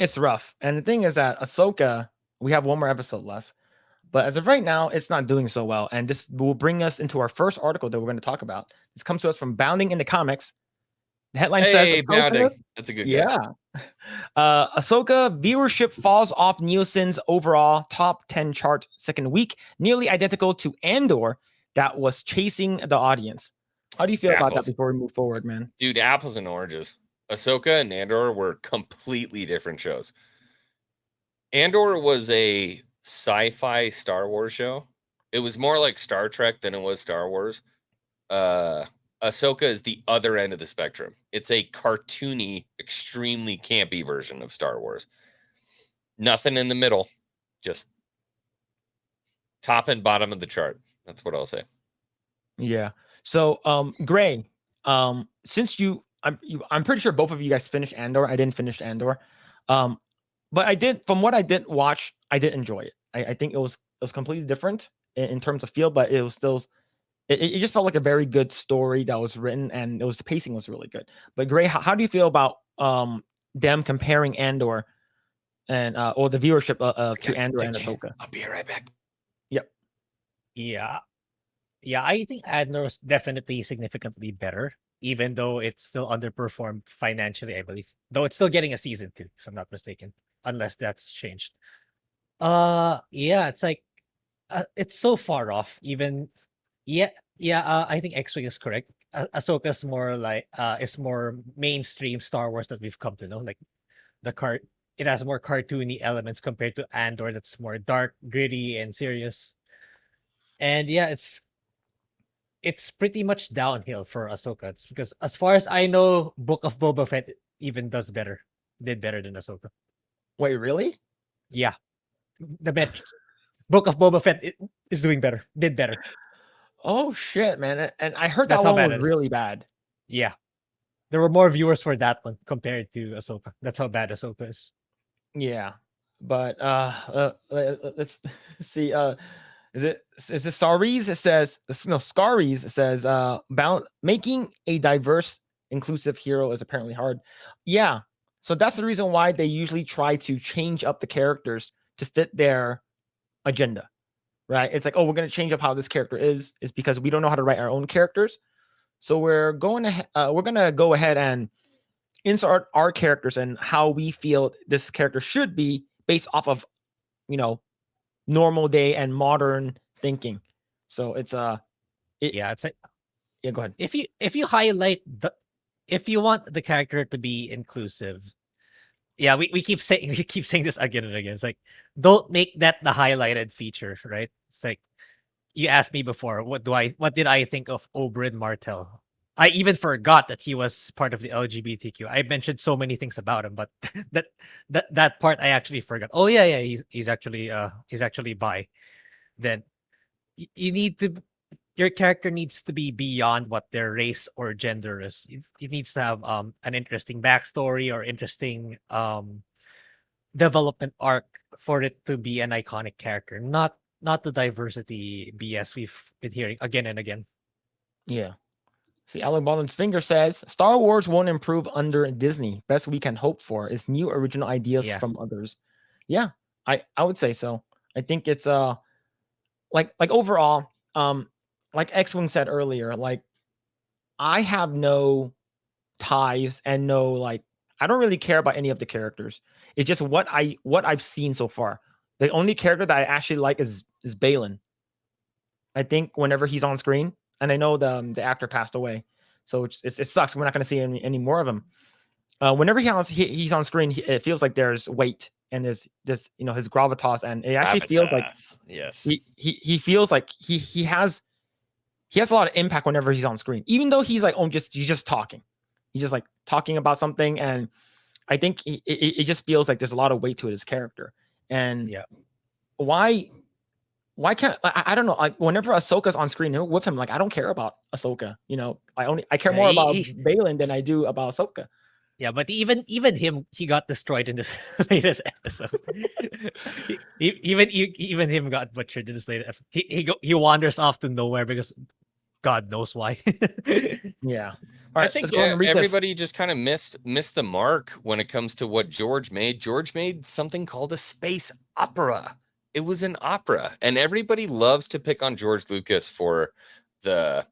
it's rough. And the thing is that Ahsoka, we have one more episode left. But as of right now, it's not doing so well. And this will bring us into our first article that we're going to talk about. This comes to us from Bounding in the Comics. The headline says, Hey, Ahsoka, Bounding. That's a good guy. yeah. Ahsoka viewership falls off Nielsen's overall top 10 chart second week, nearly identical to Andor that was chasing the audience. How do you feel about that before we move forward, man? Dude, apples and oranges. Ahsoka and Andor were completely different shows. Andor was a sci-fi Star Wars show. It was more like Star Trek than it was Star Wars. Ahsoka is the other end of the spectrum. It's a cartoony, extremely campy version of Star Wars. Nothing in the middle. Just top and bottom of the chart. That's what I'll say. Yeah. So, Grae, since I'm pretty sure both of you guys finished Andor. I didn't finish Andor. But I did, from what I did watch, I did enjoy it. I think it was completely different in terms of feel, but it was still, it just felt like a very good story that was written, and the pacing was really good. But Grae, how do you feel about them comparing Andor and or the viewership to Andor and Ahsoka? I'll be right back. Yep. Yeah. I think Andor was definitely significantly better, even though it's still underperformed financially, I believe. Though it's still getting a season 2, if I'm not mistaken, unless that's changed. It's like it's so far off. Even I think Xwing is correct. Ahsoka's more like is more mainstream Star Wars that we've come to know. Like it has more cartoony elements compared to Andor, that's more dark, gritty, and serious. And yeah, it's pretty much downhill for Ahsoka. It's because, as far as I know, Book of Boba Fett even did better than Ahsoka. Wait, really? Yeah, the Book of Boba Fett is doing better. Did better. Oh shit, man! And I heard that one was really bad. Yeah, there were more viewers for that one compared to Ahsoka. That's how bad Ahsoka is. Yeah, but let's see. Is it Saris? It says no. Scaries says making a diverse, inclusive hero is apparently hard. Yeah, so that's the reason why they usually try to change up the characters to fit their agenda, right? It's like, oh, we're gonna change up how this character is because we don't know how to write our own characters, so we're gonna go ahead and insert our characters and how we feel this character should be based off of, normal day and modern thinking. So it's it's like, yeah, go ahead. If you highlight if you want the character to be inclusive, we keep saying this again and again. It's like, don't make that the highlighted feature, right? It's like, you asked me before, what did I think of Oberyn Martell? I even forgot that he was part of the LGBTQ. I mentioned so many things about him, but that part I actually forgot. Oh yeah, he's actually bi. Then your character needs to be beyond what their race or gender is. It needs to have an interesting backstory or interesting development arc for it to be an iconic character. Not the diversity BS we've been hearing again and again. Yeah. See, Alec Baldwin's finger says Star Wars won't improve under Disney. Best we can hope for is new original ideas from others. Yeah, I would say so. I think it's like overall, like Xwing said earlier, like, I have no ties and no, like, I don't really care about any of the characters. It's just what I've seen so far. The only character that I actually like is Balin. I think whenever he's on screen, and I know the actor passed away, so it sucks. We're not going to see any more of him. Whenever he's on screen, it feels like there's weight and there's his gravitas, and it actually feels like he feels like he has a lot of impact whenever he's on screen, even though he's like he's just talking. He's just like talking about something, and I think it just feels like there's a lot of weight to his character. And why can't I don't know, like, whenever Ahsoka's on screen with him, like, I don't care about Ahsoka. I care more about Balin than I do about Ahsoka. Yeah, but even him, he got destroyed in this latest episode. even him got butchered in this latest episode. He wanders off to nowhere because God knows why. Yeah. All right, I think let's go ahead and read this. everybody just kind of missed the mark when it comes to what George made. George made something called a space opera. It was an opera, and everybody loves to pick on George Lucas for the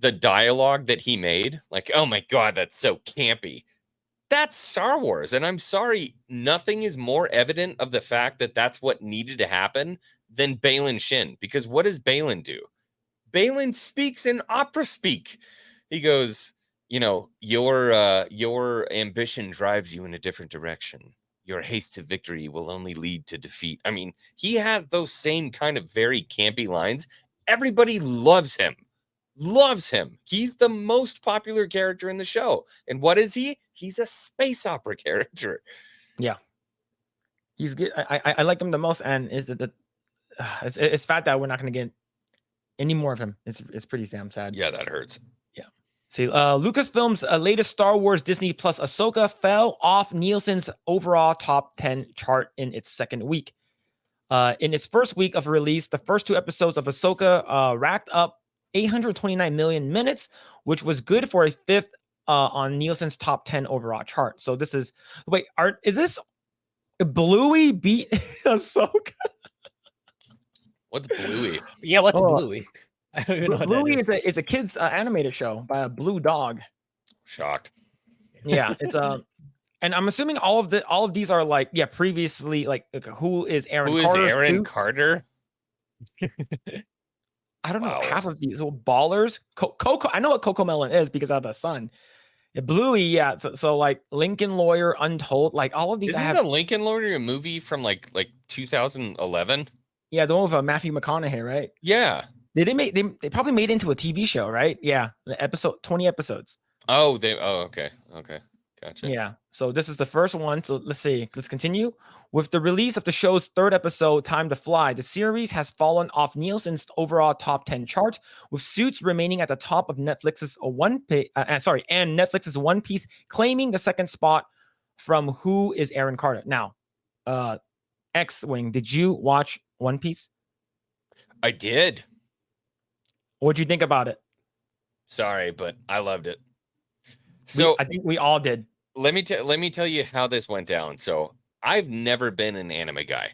dialogue that he made. Like, oh my God, that's so campy. That's Star Wars, and I'm sorry, nothing is more evident of the fact that that's what needed to happen than Balin Shin. Because what does Balin do? Balin speaks in opera speak. He goes, your ambition drives you in a different direction. Your haste to victory will only lead to defeat. I mean, he has those same kind of very campy lines. Everybody loves him. Loves him. He's the most popular character in the show. And what is he? He's a space opera character. Yeah. He's good. I like him the most, and it's fat that we're not going to get any more of him. It's pretty damn sad. Yeah, that hurts. Yeah. See, Lucasfilm's latest Star Wars Disney Plus Ahsoka fell off Nielsen's overall top 10 chart in its second week. In its first week of release, the first 2 episodes of Ahsoka racked up 829 million minutes, which was good for a 5th on Nielsen's top 10 overall chart. So this is is this Bluey beat Ahsoka? What's Bluey? Yeah, what's Bluey? I don't even know. Bluey is a kids animated show by a blue dog. Shocked. Yeah, it's and I'm assuming all of these are like previously like who is Aaron Carter? Who is Aaron Carter? I don't know half of these. So Ballers, Coco. I know what Coco Melon is because I have a son. Bluey, yeah. So like Lincoln Lawyer, Untold, like all of these. Isn't the Lincoln Lawyer a movie from like 2011? Yeah, the one with Matthew McConaughey, right? Yeah. They probably made it into a TV show, right? Yeah, the episode 20 episodes. Okay. Gotcha. Yeah. So this is the first one. So let's see. Let's continue. With the release of the show's 3rd episode, Time to Fly, the series has fallen off Nielsen's overall top 10 chart, with Suits remaining at the top of Netflix's Netflix's One Piece claiming the 2nd spot from Who is Aaron Carter. Now, Xwing, did you watch One Piece? I did. What'd you think about it? Sorry, but I loved it. So I think we all did. Let me tell you how this went down. So I've never been an anime guy.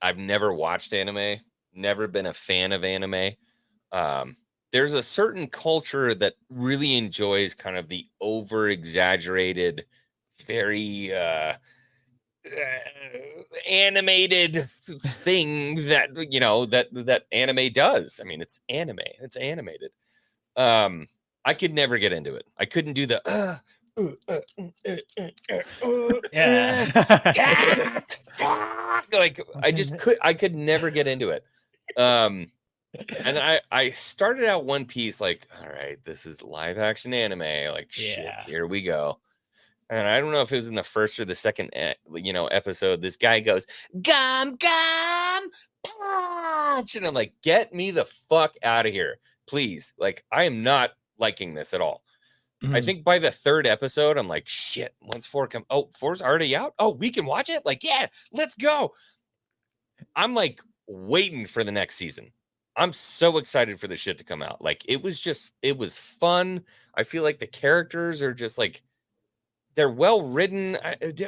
I've never watched anime, never been a fan of anime. There's a certain culture that really enjoys kind of the over exaggerated, very animated thing that that anime does. I mean, it's anime. It's animated. I could never get into it. I couldn't do the like I could never get into it. And I started out One Piece like, all right, this is live action anime. Like, shit, here we go. And I don't know if it was in the first or the second, episode. This guy goes, "Gum, punch," and I'm like, "Get me the fuck out of here, please!" Like, I am not liking this at all. Mm-hmm. I think by the 3rd episode, I'm like, shit. When's 4 come? Oh, 4's already out. Oh, we can watch it. Like, yeah, let's go. I'm like waiting for the next season. I'm so excited for the shit to come out. Like, it was fun. I feel like the characters are just like, they're well written.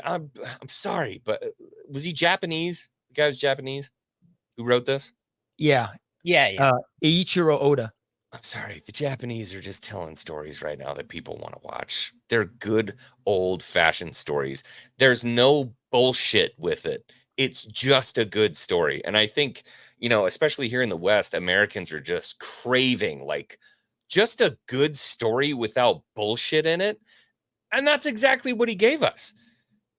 I'm sorry, but was he Japanese? The guy was Japanese who wrote this? Yeah. Eiichiro Oda. I'm sorry. The Japanese are just telling stories right now that people want to watch. They're good old-fashioned stories. There's no bullshit with it. It's just a good story. And I think, especially here in the West, Americans are just craving like just a good story without bullshit in it. And that's exactly what he gave us.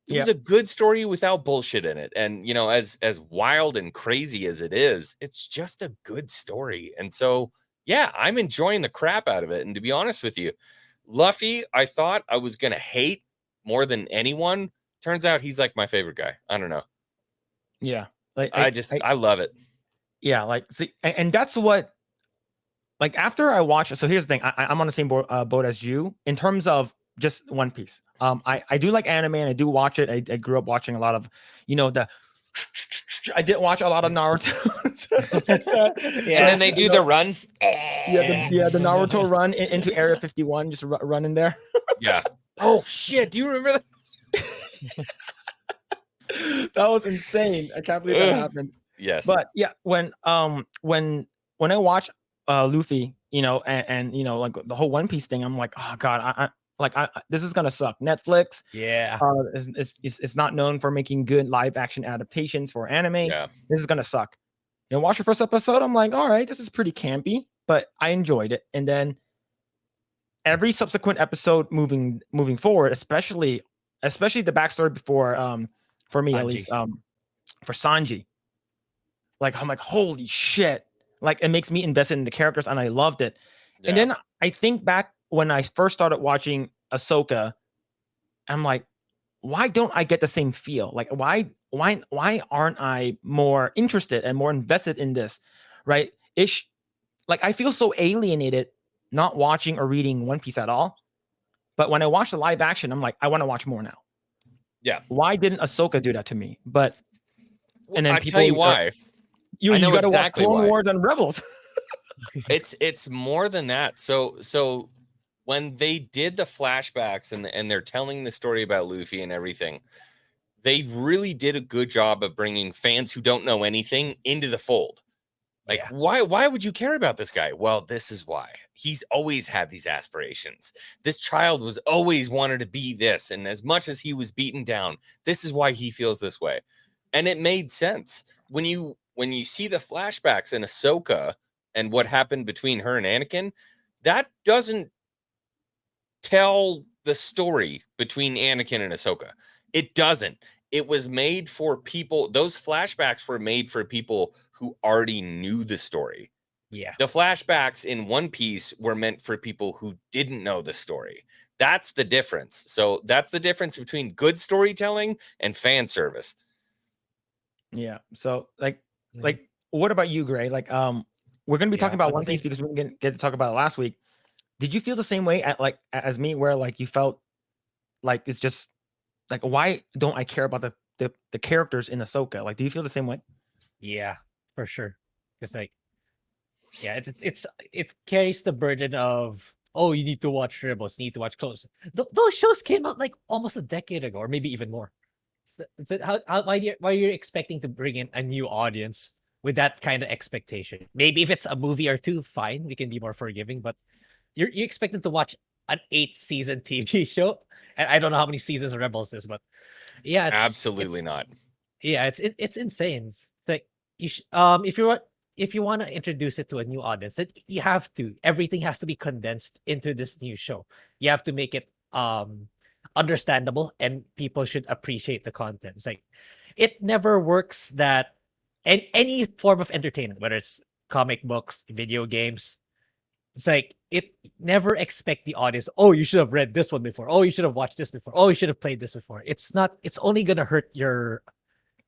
It was a good story without bullshit in it. And, as wild and crazy as it is, it's just a good story. And so, yeah, I'm enjoying the crap out of it. And to be honest with you, Luffy, I thought I was going to hate more than anyone. Turns out he's like my favorite guy. I don't know. Yeah. I love it. Yeah. Like, see, and that's what, like, after I watch it. So here's the thing. I'm on the same boat as you in terms of just One Piece. I do like anime and I do watch it. I grew up watching a lot of, the I did watch a lot of Naruto. And then they do the run. The Naruto run into Area 51, just run in there. Yeah. Oh shit! Do you remember that? That was insane. I can't believe that happened. Yes. But yeah, when I watch Luffy, and like the whole One Piece thing, I'm like, oh god, I this is gonna suck. Netflix, is not known for making good live action adaptations for anime. Yeah. This is gonna suck. Watch the first episode. I'm like, all right, this is pretty campy, but I enjoyed it. And then every subsequent episode moving forward, especially the backstory before, for me at least, for Sanji, like I'm like, holy shit! Like it makes me invested in the characters, and I loved it. Yeah. And then I think back when I first started watching Ahsoka, I'm like, why don't I get the same feel? Like why aren't I more interested and more invested in this? Right? Like I feel so alienated not watching or reading One Piece at all. But when I watch the live action, I'm like, I want to watch more now. Yeah. Why didn't Ahsoka do that to me? But and then I'll tell you why. You got to watch Clone Wars and Rebels. It's more than that. So when they did the flashbacks and they're telling the story about Luffy and everything, they really did a good job of bringing fans who don't know anything into the fold. Like, why would you care about this guy? Well, this is why. He's always had these aspirations. This child was always wanted to be this. And as much as he was beaten down, this is why he feels this way. And it made sense. When you see the flashbacks in Ahsoka and what happened between her and Anakin, that doesn't tell the story between Anakin and Ahsoka. It doesn't. It was made for people. Those flashbacks were made for people who already knew the story. Yeah. The flashbacks in One Piece were meant for people who didn't know the story. That's the difference. So that's the difference between good storytelling and fan service. Yeah. So like what about you, Grae? Like we're gonna be talking about One Piece because we didn't get to talk about it last week. Did you feel the same way as me, where like you felt like it's just like, why don't I care about the characters in Ahsoka? Like, do you feel the same way? Yeah, for sure. Because like, yeah, it carries the burden of, oh, you need to watch Rebels, you need to watch Clone. Those shows came out like almost a decade ago, or maybe even more. Why are you expecting to bring in a new audience with that kind of expectation? Maybe if it's a movie or two, fine, we can be more forgiving. But you're expecting to watch an 8-season TV show, and I don't know how many seasons of Rebels is, but yeah, absolutely not. Yeah, it's insane. It's like if you want to introduce it to a new audience, you have to. Everything has to be condensed into this new show. You have to make it understandable, and people should appreciate the content. It's like it never works that any form of entertainment, whether it's comic books, video games, it's like it never expect the audience, oh, you should have read this one before, oh, you should have watched this before, oh, you should have played this before. It's only gonna hurt your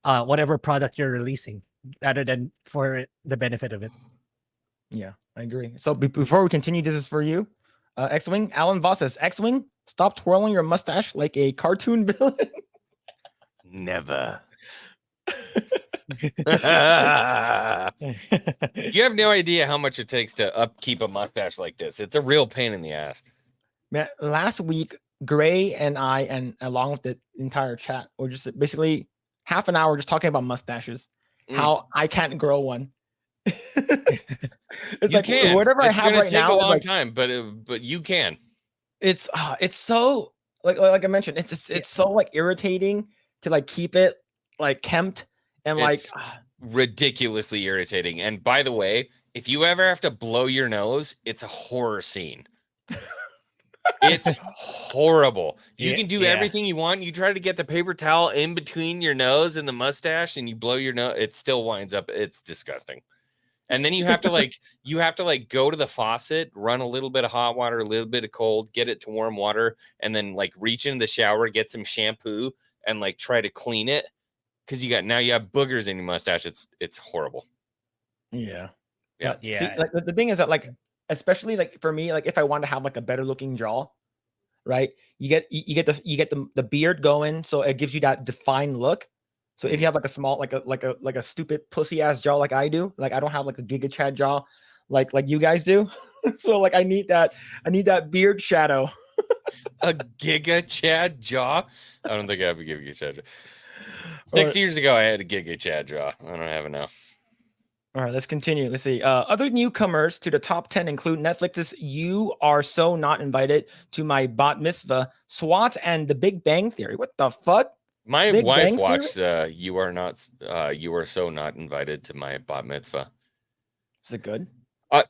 whatever product you're releasing rather than for the benefit of it. Yeah, I agree. So before we continue, this is for you. Xwing, Alan Voss says, Xwing, stop twirling your mustache like a cartoon villain. Never. You have no idea how much it takes to upkeep a mustache like this. It's a real pain in the ass. Man, last week, Grae and I, and along with the entire chat, were just basically half an hour just talking about mustaches. How I can't grow one. It's you like can. whatever it's I have right now. It's gonna take a long like, time, but you can. It's so like I mentioned, it's so like irritating to like keep it like kempt and it's ridiculously irritating. And by the way, if you ever have to blow your nose, it's a horror scene. It's horrible. You can do everything you want. You try to get the paper towel in between your nose and the mustache, and you blow your nose. It still winds up. It's disgusting. And then you have to go to the faucet, run a little bit of hot water, a little bit of cold, get it to warm water, and then like reach into the shower, get some shampoo, and like try to clean it because you have boogers in your mustache. It's horrible. Yeah. Yeah. See, like the thing is that like, especially like for me, like if I want to have like a better looking jaw, right? You get the beard going, so it gives you that defined look. So if you have like a small, like a stupid pussy ass jaw like I do, like I don't have like a Giga Chad jaw, like you guys do. So like I need that beard shadow. A Giga Chad jaw? I don't think I have a Giga Chad jaw. All 6 right. years ago, I had a Giga Chad jaw. I don't have it now. All right, let's continue. Let's see. Other newcomers to the top 10 include Netflix's You Are So Not Invited to My Bat Mitzvah, SWAT, and The Big Bang Theory. What the fuck? My Big wife Bang watched You Are So Not Invited to My Bat Mitzvah. Is it good?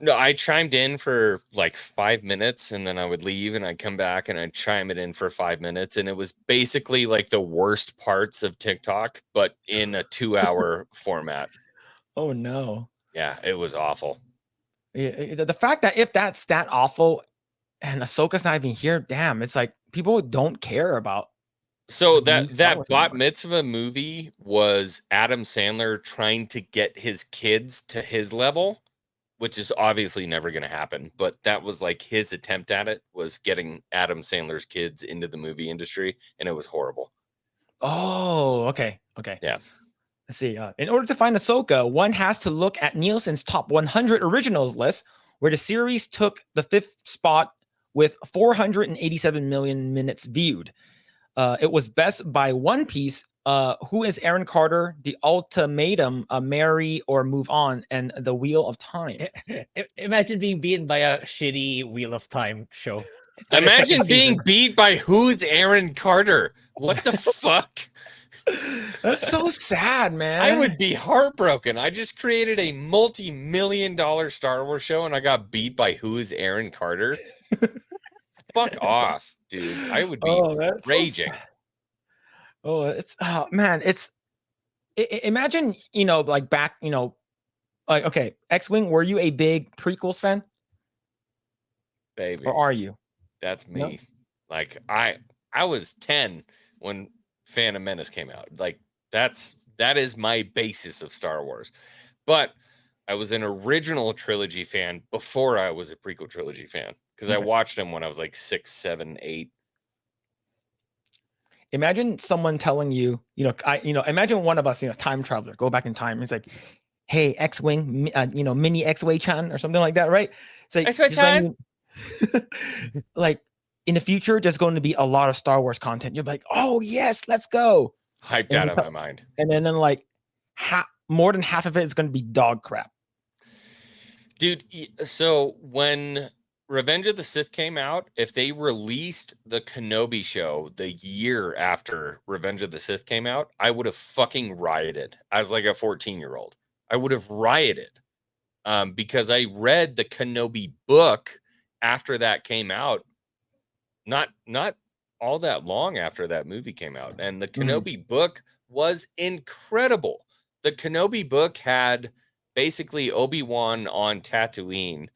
No, I chimed in for like 5 minutes and then I would leave and I'd come back and I'd chime it in for 5 minutes. And it was basically like the worst parts of TikTok, but in a 2-hour format. Oh, no. Yeah, it was awful. Yeah, the fact that if that's that awful and Ahsoka's not even here, damn, it's like people don't care about. So that Bat Mitzvah movie was Adam Sandler trying to get his kids to his level, which is obviously never going to happen. But that was like his attempt at it, was getting Adam Sandler's kids into the movie industry, and it was horrible. Oh, okay. Yeah. Let's see. In order to find Ahsoka, one has to look at Nielsen's top 100 originals list, where the series took the 5th spot with 487 million minutes viewed. It was best by One Piece, Who is Aaron Carter, The Ultimatum, Marry or Move On, and The Wheel of Time. Imagine being beaten by a shitty Wheel of Time show. Imagine being beat by Who's Aaron Carter. What the fuck? That's so sad, man. I would be heartbroken. I just created a multi-million-dollar Star Wars show and I got beat by Who's Aaron Carter. Fuck off, dude. I would be raging. So it's man, imagine, like back, like, okay, Xwing, were you a big prequels fan? Baby. Or are you? That's me. No? Like I was 10 when Phantom Menace came out. Like that is my basis of Star Wars. But I was an original trilogy fan before I was a prequel trilogy fan, because I watched them when I was like 6, 7, 8. Imagine someone telling you, imagine one of us, time traveler, go back in time. It's like, hey, Xwing, mini Xway Chan or something like that, right? It's like, Xway Chan. Like in the future, there's going to be a lot of Star Wars content. You're like, oh yes, let's go. Hyped out of my mind. And then like more than half of it is going to be dog crap. Dude, so when Revenge of the Sith came out, if they released the Kenobi show the year after Revenge of the Sith came out, I would have fucking rioted as like a 14-year-old. I would have rioted because I read the Kenobi book after that came out. Not all that long after that movie came out. And the Kenobi book was incredible. The Kenobi book had basically Obi-Wan on Tatooine.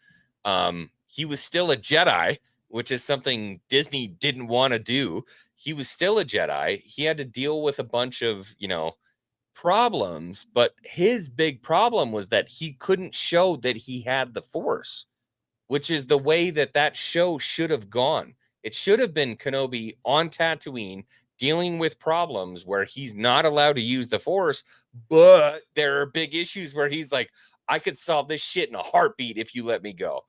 He was still a Jedi, which is something Disney didn't want to do. He was still a Jedi. He had to deal with a bunch of, problems, but his big problem was that he couldn't show that he had the Force, which is the way that show should have gone. It should have been Kenobi on Tatooine dealing with problems where he's not allowed to use the Force, but there are big issues where he's like, I could solve this shit in a heartbeat if you let me go.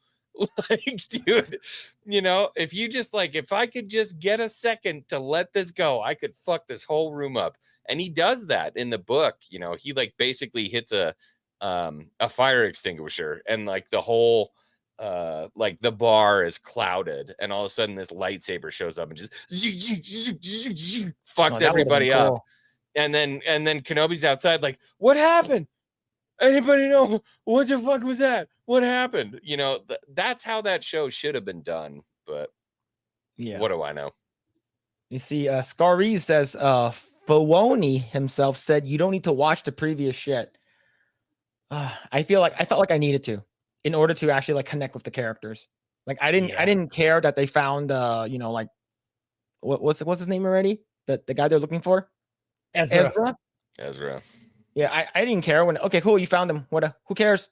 Like, dude, if you just if I could just get a second to let this go, I could fuck this whole room up. And he does that in the book. He basically hits a fire extinguisher and the whole the bar is clouded and all of a sudden this lightsaber shows up and just fucks everybody up. And then Kenobi's outside like, what happened? Anybody know what the fuck was that? What happened? That's how that show should have been done. But yeah, what do I know? You see, Scarese says Filoni himself said you don't need to watch the previous shit. I felt like I needed to in order to actually connect with the characters. I didn't care that they found what's his name already? The guy they're looking for? Ezra. Yeah, I didn't care when. Okay, cool, you found him. Who cares?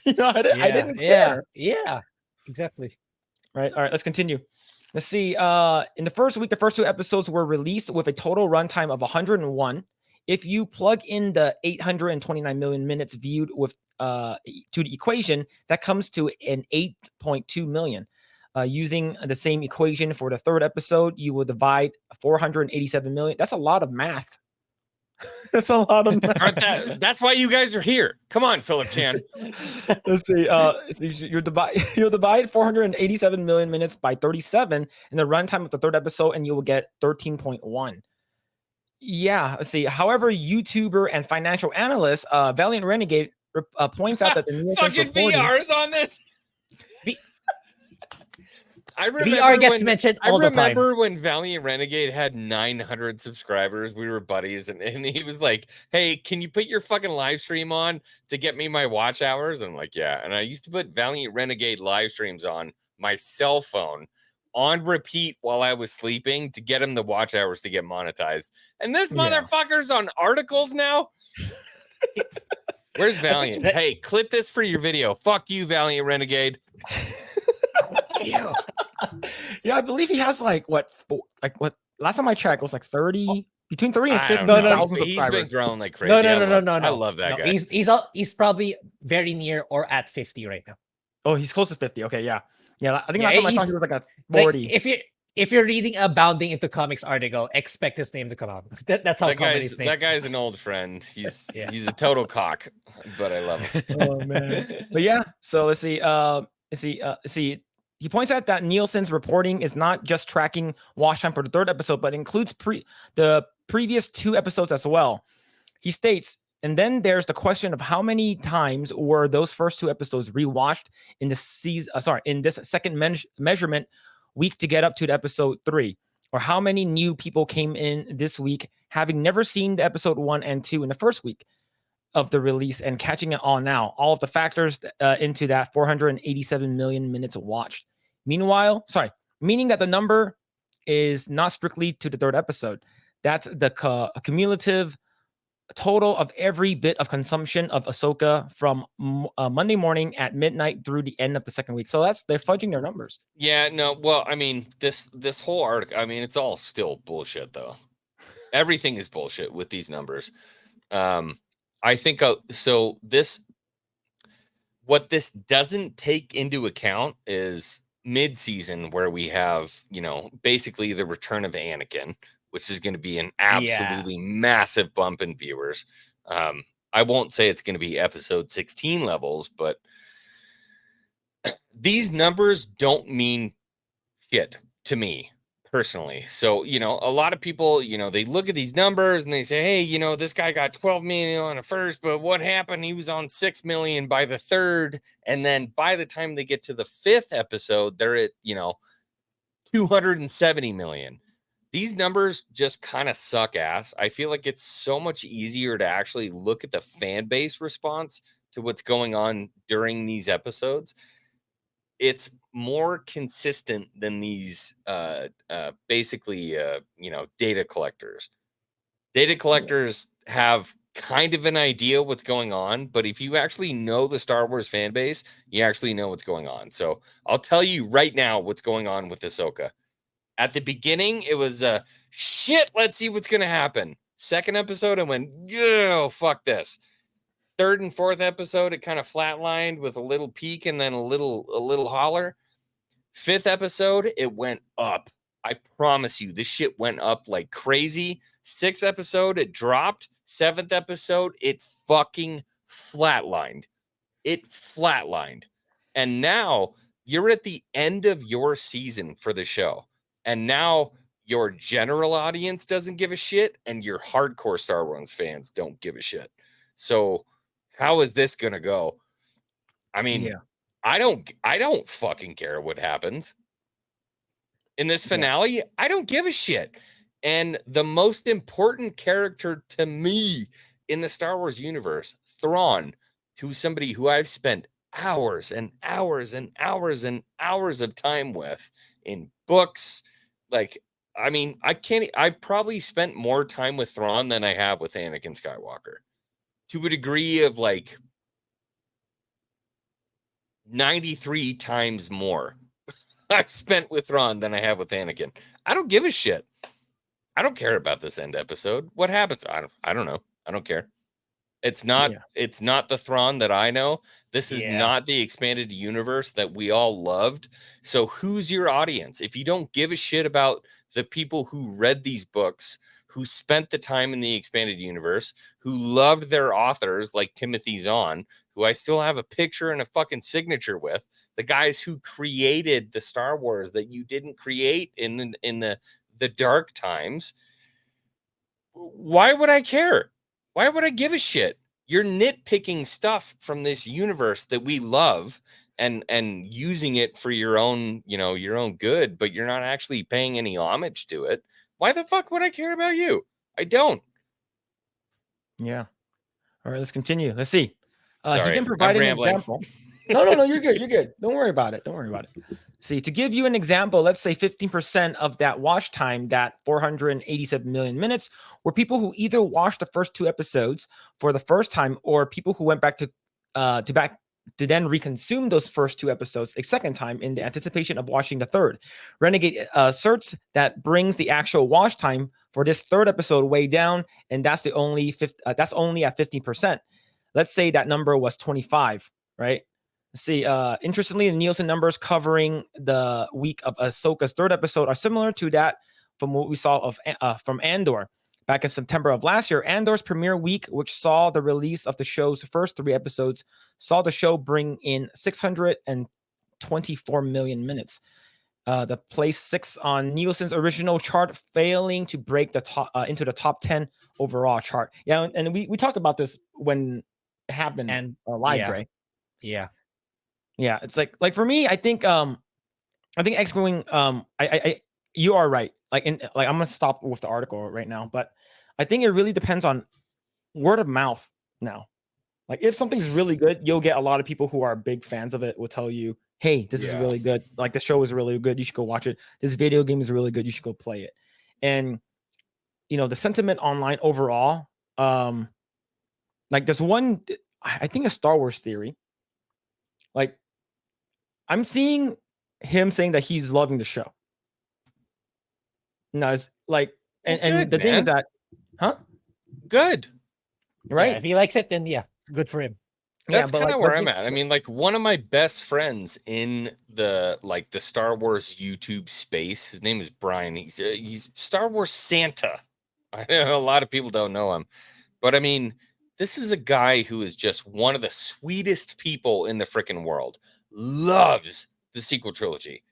I didn't care. Yeah, exactly. Right. All right. Let's continue. Let's see. In the first week, the first 2 episodes were released with a total runtime of 101. If you plug in the 829 million minutes viewed with to the equation, that comes to an 8.2 million. Using the same equation for the third episode, you will divide 487 million. That's a lot of math. That's a lot of math. That's why you guys are here. Come on, Phillip Chan. Let's see. You'll divide 487 million minutes by 37 in the runtime of the third episode, and you will get 13.1. Yeah. Let's see. However, YouTuber and financial analyst Valiant Renegade points out that the Nielsen's fucking VR's on this. I remember VR gets mentioned all the time. I remember when Valiant Renegade had 900 subscribers. We were buddies, and he was like, "Hey, can you put your fucking live stream on to get me my watch hours?" And I'm like, "Yeah." And I used to put Valiant Renegade live streams on my cell phone on repeat while I was sleeping to get him the watch hours to get monetized. And this motherfucker's on articles now. Where's Valiant? Hey, clip this for your video. Fuck you, Valiant Renegade. Yeah, I believe he has like what last time I checked it was like 30 between 30 and 50 thousand subscribers. He's been growing like crazy. No. I love that guy. He's probably very near or at 50 right now. Oh, he's close to 50. Okay, yeah. I think last time I saw he was like a 40. Like, if you're reading a Bounding into Comics article, expect his name to come out. That's how his name. That guy's an old friend. He's he's a total cock, but I love him. Oh man. But yeah, so let's see. He points out that Nielsen's reporting is not just tracking watch time for the third episode, but includes the previous 2 episodes as well. He states, and then there's the question of how many times were those first 2 episodes rewatched in this season. In this second measurement week to get up to the episode 3, or how many new people came in this week having never seen the episode 1 and 2 in the first week of the release and catching it all now. All of the factors into that 487 million minutes watched. Meaning that the number is not strictly to the third episode. That's the cumulative total of every bit of consumption of Ahsoka from Monday morning at midnight through the end of the second week. So they're fudging their numbers. Yeah, no. Well, I mean, this whole article, I mean, it's all still bullshit though. Everything is bullshit with these numbers. I think what this doesn't take into account is mid-season, where we have, basically the return of Anakin, which is going to be an absolutely massive bump in viewers. I won't say it's going to be episode 16 levels, but these numbers don't mean shit to me personally. So, a lot of people, they look at these numbers and they say, hey, this guy got 12 million on the first, but what happened? He was on 6 million by the third. And then by the time they get to the 5th episode, they're at, 270 million. These numbers just kind of suck ass. I feel like it's so much easier to actually look at the fan base response to what's going on during these episodes. It's more consistent than these basically data collectors. Data collectors have kind of an idea what's going on, but if you actually know the Star Wars fan base, you actually know what's going on. So I'll tell you right now what's going on with Ahsoka. At the beginning, it was shit, let's see what's gonna happen. Second episode, I went, yo, fuck this. Third and fourth episode, it kind of flatlined with a little peak and then a little holler. 5th episode, it went up. I promise you, this shit went up like crazy. 6th episode, it dropped. 7th episode, it fucking flatlined. It flatlined. And now you're at the end of your season for the show. And now your general audience doesn't give a shit, and your hardcore Star Wars fans don't give a shit. So how is this gonna go? I mean, I don't fucking care what happens in this finale. I don't give a shit. And the most important character to me in the Star Wars universe, Thrawn, who's somebody who I've spent hours and hours and hours and hours of time with in books. Like, I mean, I probably spent more time with Thrawn than I have with Anakin Skywalker, to a degree of like 93 times more I've spent with Thrawn than I have with Anakin. I don't give a shit. I don't care about this end episode. What happens? I don't know. I don't care. It's not the Thrawn that I know. This is not the expanded universe that we all loved. So who's your audience? If you don't give a shit about the people who read these books, who spent the time in the expanded universe, who loved their authors like Timothy Zahn, who I still have a picture and a fucking signature with, the guys who created the Star Wars that you didn't create in the dark times, why would I care? Why would I give a shit? You're nitpicking stuff from this universe that we love and using it for your own, your own good, but you're not actually paying any homage to it. Why the fuck would I care about you? I don't. Yeah. All right, let's continue. Let's see. Sorry, he didn't provide an example. No, you're good. You're good. Don't worry about it. See, to give you an example, let's say 15% of that watch time, that 487 million minutes, were people who either watched the first 2 episodes for the first time, or people who went back to then reconsume those first 2 episodes a second time in the anticipation of watching the third. Renegade asserts that brings the actual watch time for this third episode way down, and that's only at 15%. Let's say that number was 25, right? See, interestingly, the Nielsen numbers covering the week of Ahsoka's third episode are similar to that from what we saw from Andor. Back in September of last year, Andor's premiere week, which saw the release of the show's first 3 episodes, saw the show bring in 624 million minutes. The place 6 on Nielsen's original chart, failing to break the top into the top 10 overall chart. Yeah, and we talked about this when it happened and live, Grae. Yeah, it's like for me, I think Xwing, you are right. I'm gonna stop with the article right now, but I think it really depends on word of mouth now. Like, if something's really good, you'll get a lot of people who are big fans of it will tell you, hey, this is really good. Like, the show is really good. You should go watch it. This video game is really good. You should go play it. And the sentiment online overall, like, there's one, I think, a Star Wars theory. Like, I'm seeing him saying that he's loving the show. No, it's like, and the thing is that, good, right? Yeah, if he likes it, then good for him. That's kind of where I'm at. I mean, like, one of my best friends in the Star Wars YouTube space, his name is Brian. He's Star Wars Santa. I know a lot of people don't know him, but I mean, this is a guy who is just one of the sweetest people in the freaking world. Loves the sequel trilogy,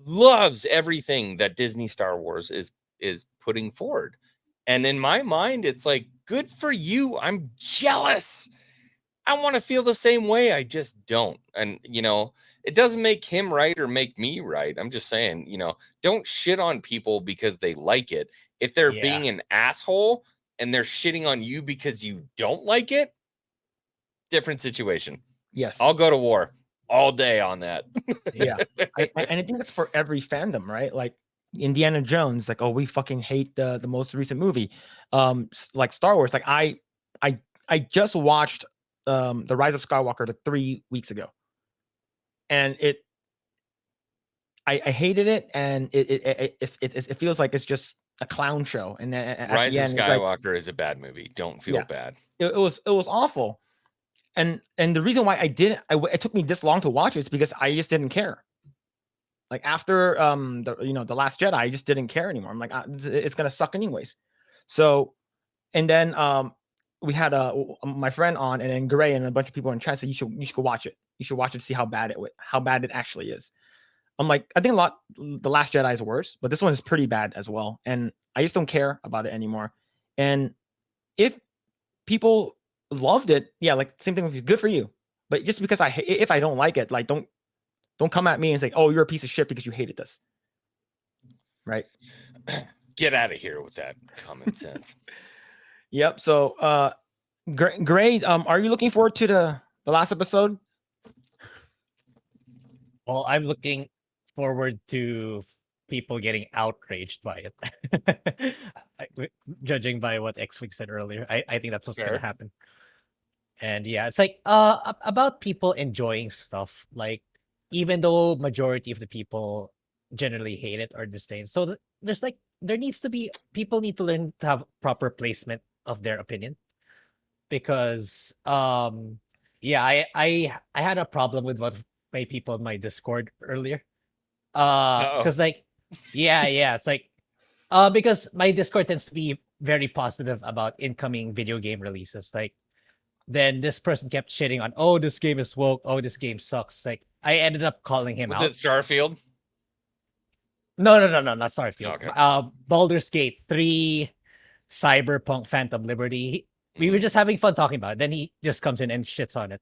loves everything that Disney Star Wars is putting forward. And in my mind, it's like, good for you. I'm jealous. I want to feel the same way. I just don't. And, it doesn't make him right or make me right. I'm just saying, don't shit on people because they like it. If they're being an asshole and they're shitting on you because you don't like it, different situation. Yes. I'll go to war all day on that. Yeah. And I think that's for every fandom, right? Like Indiana Jones, like, oh, we fucking hate the most recent movie. Like Star Wars, like I just watched The Rise of Skywalker 3 weeks ago, and I hated it, and it feels like it's just a clown show. And Rise of Skywalker is a bad movie. Don't feel bad. It was awful. And the reason why it took me this long to watch it is because I just didn't care. Like, after the Last Jedi, I just didn't care anymore. I'm like, it's gonna suck anyways. So, and then we had my friend on, and then Grae and a bunch of people in chat said you should go watch it. You should watch it to see how bad it actually is. I'm like, I think The Last Jedi is worse, but this one is pretty bad as well, and I just don't care about it anymore. And if people loved it, like, same thing with you, good for you. But just because if I don't like it, like, don't come at me and say, oh, you're a piece of shit because you hated this, right? Get out of here with that common sense. Yep. So great. Are you looking forward to the last episode? Well, I'm looking forward to people getting outraged by it. Judging by what Xwing said earlier, I think that's what's going to happen. And it's like about people enjoying stuff, like, even though majority of the people generally hate it or disdain. So there's like there needs to be people need to learn to have proper placement of their opinion, because yeah, I had a problem with one of my people in my Discord earlier. Because like, yeah, it's like, because my Discord tends to be very positive about incoming video game releases. Like, then this person kept shitting on, oh, this game is woke, oh, this game sucks. It's like, I ended up calling him out. Was it Starfield? No, not Starfield. Okay. Baldur's Gate 3, Cyberpunk, Phantom Liberty. We were just having fun talking about it. Then he just comes in and shits on it.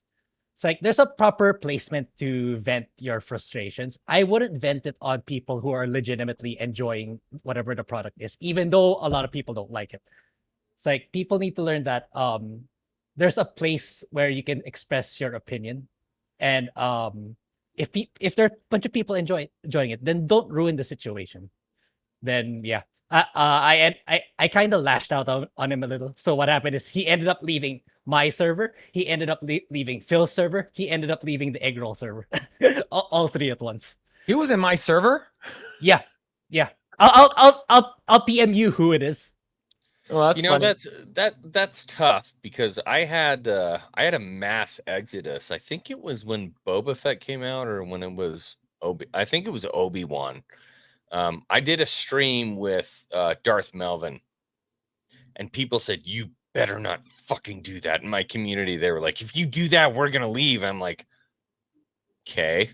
It's like, there's a proper placement to vent your frustrations. I wouldn't vent it on people who are legitimately enjoying whatever the product is, even though a lot of people don't like it. It's like, people need to learn that there's a place where you can express your opinion. And if there are a bunch of people enjoying it, then don't ruin the situation. Then yeah, I kind of lashed out on him a little. So what happened is he ended up leaving my server. He ended up leaving Phil's server. He ended up leaving the Eggroll server. all three at once. He was in my server. Yeah. I'll PM you who it is. Well, that's funny. that's tough, because I had a mass exodus. I think it was when Boba Fett came out, or when it was I think it was Obi-Wan. I did a stream with Darth Melvin, and people said, "You better not fucking do that." In my community, they were like, "If you do that, we're gonna leave." I'm like, "Okay."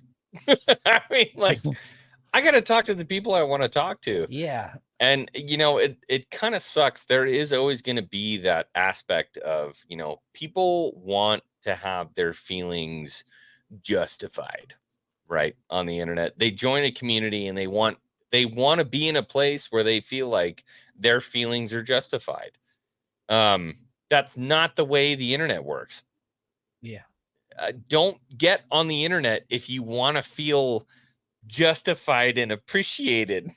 I mean, like, I gotta talk to the people I want to talk to. Yeah. And, it kind of sucks. There is always going to be that aspect of, people want to have their feelings justified, right, on the internet. They join a community and they want to be in a place where they feel like their feelings are justified. That's not the way the internet works. Yeah. Don't get on the internet if you want to feel justified and appreciated.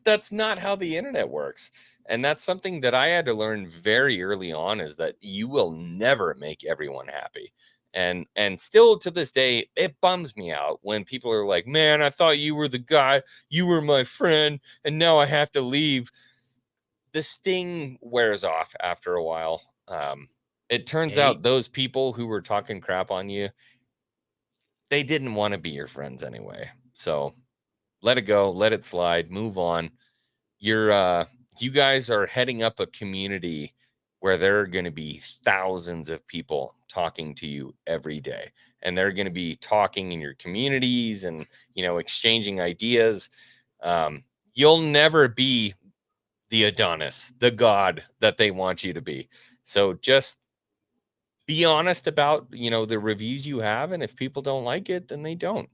That's not how the internet works. And that's something that I had to learn very early on, is that you will never make everyone happy. And still to this day, it bums me out when people are like, "Man, I thought you were the guy, you were my friend, and now I have to leave." The sting wears off after a while. It turns out those people who were talking crap on you, they didn't want to be your friends anyway. So let it go, let it slide, move on. You guys are heading up a community where there are going to be thousands of people talking to you every day, and they're going to be talking in your communities and, exchanging ideas. You'll never be the Adonis, the god that they want you to be. So just be honest about, the reviews you have. And if people don't like it, then they don't.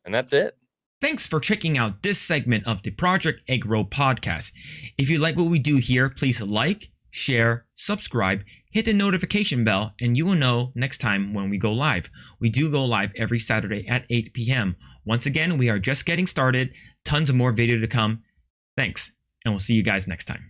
And that's it. Thanks for checking out this segment of the Project Eggroll podcast. If you like what we do here, please like, share, subscribe, hit the notification bell, and you will know next time when we go live. We do go live every Saturday at 8 p.m. Once again, we are just getting started. Tons of more video to come. Thanks, and we'll see you guys next time.